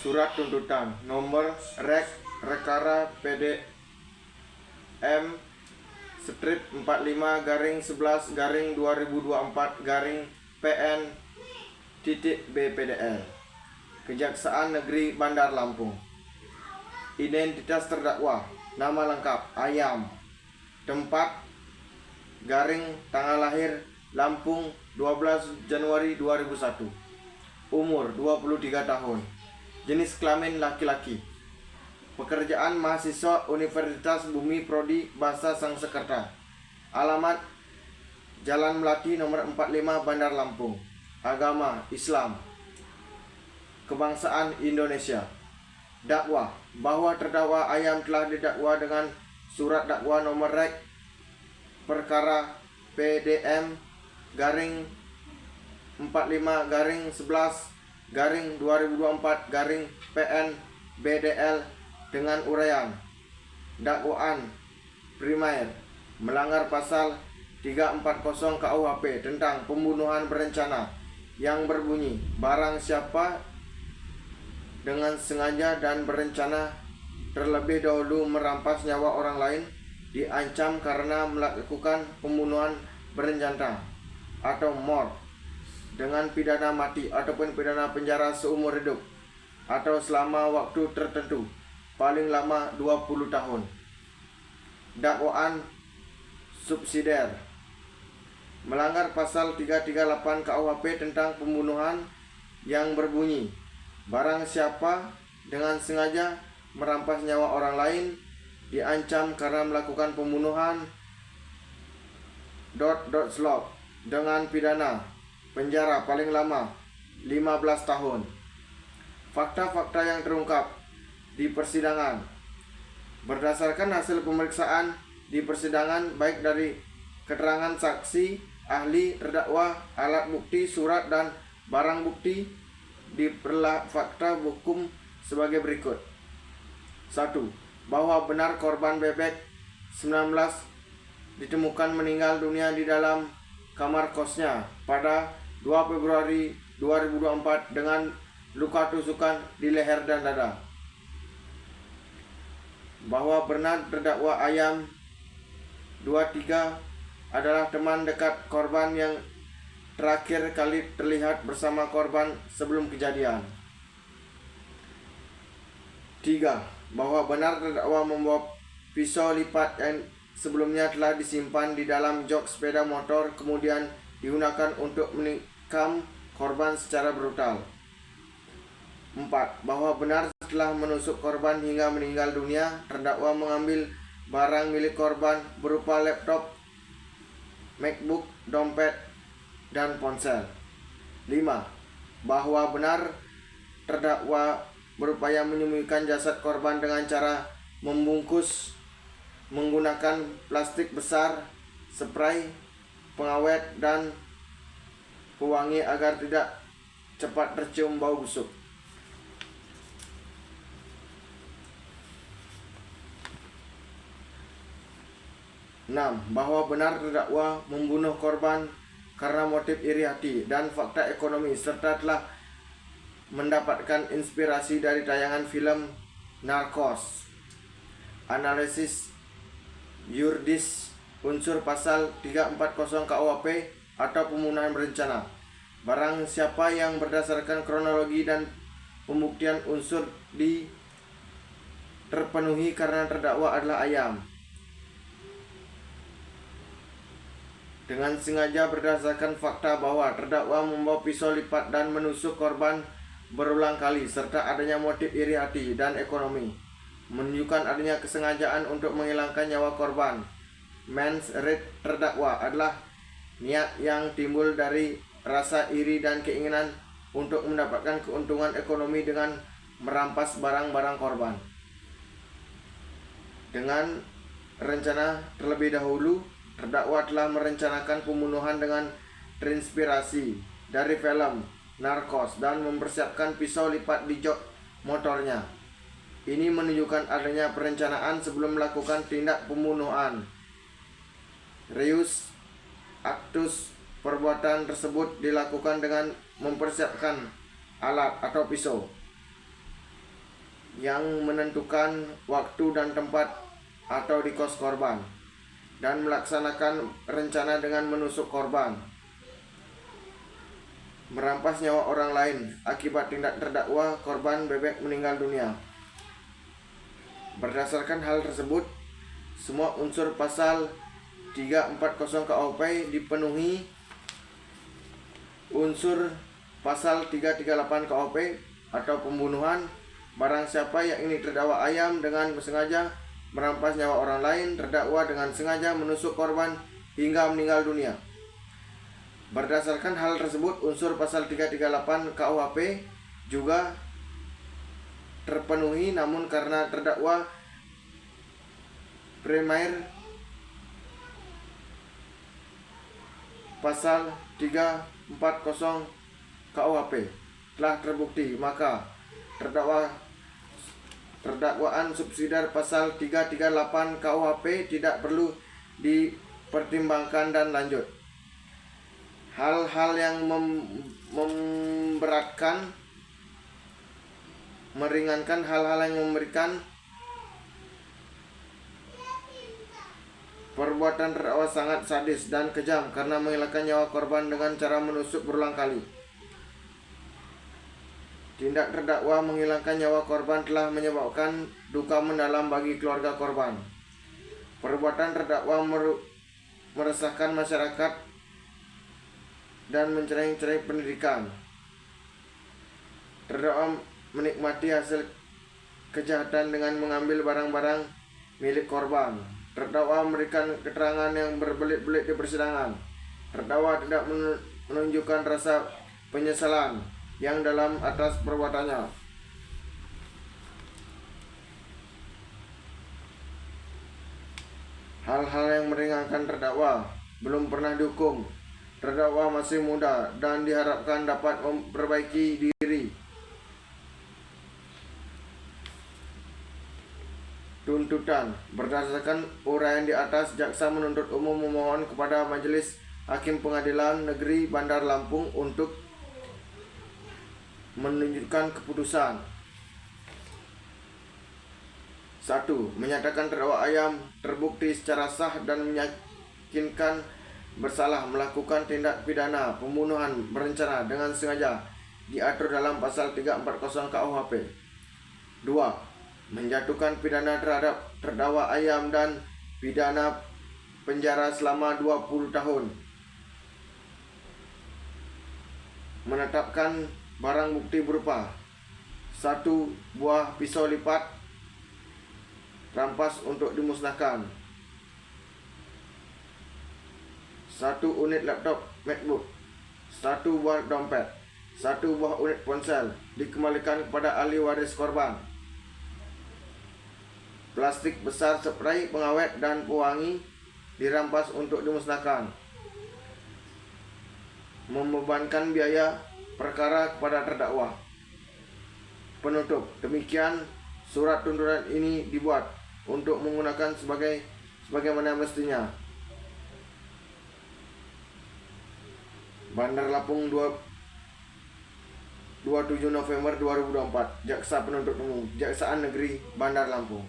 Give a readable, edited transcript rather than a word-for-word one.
Surat tuntutan nomor Rek Rekara PDM Strip 45/11/2024 PN.BPDL Kejaksaan Negeri Bandar Lampung. Identitas terdakwa: nama lengkap Ayam, tempat tanggal lahir Lampung 12 Januari 2001, umur 23 tahun, jenis kelamin laki-laki, pekerjaan mahasiswa Universitas Bumi Prodi Bahasa Sangsekerta, alamat Jalan Melati nomor 45 Bandar Lampung, agama Islam, kebangsaan Indonesia. Dakwah: bahwa terdakwa Ayam telah didakwa dengan surat dakwa nomor Rek Perkara PDM 45/11/2024 PN BDL dengan uraian dakwaan primer melanggar pasal 340 KUHP tentang pembunuhan berencana yang berbunyi barang siapa dengan sengaja dan berencana terlebih dahulu merampas nyawa orang lain diancam karena melakukan pembunuhan berencana atau mort dengan pidana mati ataupun pidana penjara seumur hidup atau selama waktu tertentu paling lama 20 tahun. Dakwaan subsidiar melanggar pasal 338 KUHP tentang pembunuhan yang berbunyi barang siapa dengan sengaja merampas nyawa orang lain diancam karena melakukan pembunuhan ... dengan pidana penjara paling lama 15 tahun. Fakta-fakta yang terungkap di persidangan berdasarkan hasil pemeriksaan di persidangan baik dari keterangan saksi, ahli, terdakwa, alat bukti, surat dan barang bukti diperlah fakta hukum sebagai berikut. 1. Bahwa benar korban bebek 19 ditemukan meninggal dunia di dalam kamar kosnya pada 2 Februari 2024 dengan luka tusukan di leher dan dada. Bahwa benar terdakwa Ayam 23 adalah teman dekat korban yang terakhir kali terlihat bersama korban sebelum kejadian. 3. Bahwa benar terdakwa membawa pisau lipat yang sebelumnya telah disimpan di dalam jok sepeda motor kemudian digunakan untuk menikam korban secara brutal. 4. Bahwa benar setelah menusuk korban hingga meninggal dunia, terdakwa mengambil barang milik korban berupa laptop, MacBook, dompet, dan ponsel. 5. Bahwa benar terdakwa berupaya menyembunyikan jasad korban dengan cara membungkus menggunakan plastik besar, spray, pengawet, dan pewangi agar tidak cepat tercium bau busuk. 6. Bahwa benar terdakwa membunuh korban karena motif iri hati dan fakta ekonomi serta telah mendapatkan inspirasi dari tayangan film Narcos. Analisis yuridis unsur pasal 340 KUHP atau pembunuhan berencana. Barang siapa yang berdasarkan kronologi dan pembuktian unsur terpenuhi karena terdakwa adalah Ayam dengan sengaja berdasarkan fakta bahwa terdakwa membawa pisau lipat dan menusuk korban berulang kali serta adanya motif iri hati dan ekonomi menunjukkan adanya kesengajaan untuk menghilangkan nyawa korban. Mens rea terdakwa adalah niat yang timbul dari rasa iri dan keinginan untuk mendapatkan keuntungan ekonomi dengan merampas barang-barang korban. Dengan rencana terlebih dahulu, terdakwa telah merencanakan pembunuhan dengan terinspirasi dari film Narcos dan mempersiapkan pisau lipat di jok motornya. Ini menunjukkan adanya perencanaan sebelum melakukan tindak pembunuhan. Reus actus perbuatan tersebut dilakukan dengan mempersiapkan alat atau pisau. yang menentukan waktu dan tempat atau di kos korban, dan melaksanakan rencana dengan menusuk korban, merampas nyawa orang lain. Akibat tindak terdakwa, korban bebek meninggal dunia. Berdasarkan hal tersebut, semua unsur pasal 340 KUHP dipenuhi. Unsur pasal 338 KUHP atau pembunuhan, barang siapa yang ini terdakwa ayam dengan sengaja merampas nyawa orang lain, terdakwa dengan sengaja menusuk korban hingga meninggal dunia. Berdasarkan hal tersebut, unsur pasal 338 KUHP juga terpenuhi, namun karena terdakwa primer pasal 340 KUHP telah terbukti, maka terdakwaan subsidiar pasal 338 KUHP tidak perlu dipertimbangkan dan lanjut. Hal-hal yang memberatkan, meringankan, hal-hal yang memberikan perbuatan terdakwa sangat sadis dan kejam karena menghilangkan nyawa korban dengan cara menusuk berulang kali. Tindak terdakwa menghilangkan nyawa korban telah menyebabkan duka mendalam bagi keluarga korban. Perbuatan terdakwa meresahkan masyarakat dan mencerai-cerai pendidikan. Terdakwa menikmati hasil kejahatan dengan mengambil barang-barang milik korban. Terdakwa memberikan keterangan yang berbelit-belit di persidangan. Terdakwa tidak menunjukkan rasa penyesalan yang dalam atas perbuatannya. Hal-hal yang meringankan terdakwa: belum pernah dihukum, terdakwa masih muda dan diharapkan dapat memperbaiki diri. Tuntutan: berdasarkan uraian di atas, jaksa menuntut umum memohon kepada Majelis Hakim Pengadilan Negeri Bandar Lampung untuk menunjukkan keputusan. 1. Menyatakan terdakwa ayam terbukti secara sah dan meyakinkan bersalah melakukan tindak pidana pembunuhan berencana dengan sengaja diatur dalam pasal 340 KUHP. 2. Menjatuhkan pidana terhadap terdakwa ayam dan pidana penjara selama 20 tahun. Menetapkan barang bukti berupa 1 buah pisau lipat rampas untuk dimusnahkan, 1 unit laptop MacBook, 1 buah dompet, 1 buah unit ponsel dikembalikan kepada ahli waris korban. Plastik besar spray pengawet dan pewangi dirampas untuk dimusnahkan. Membebankan biaya perkara kepada terdakwa. Penutup: demikian surat tuntutan ini dibuat untuk menggunakan sebagaimana mestinya. Bandar Lampung 27 November 2024. Jaksa Penuntut Umum, Kejaksaan Negeri Bandar Lampung.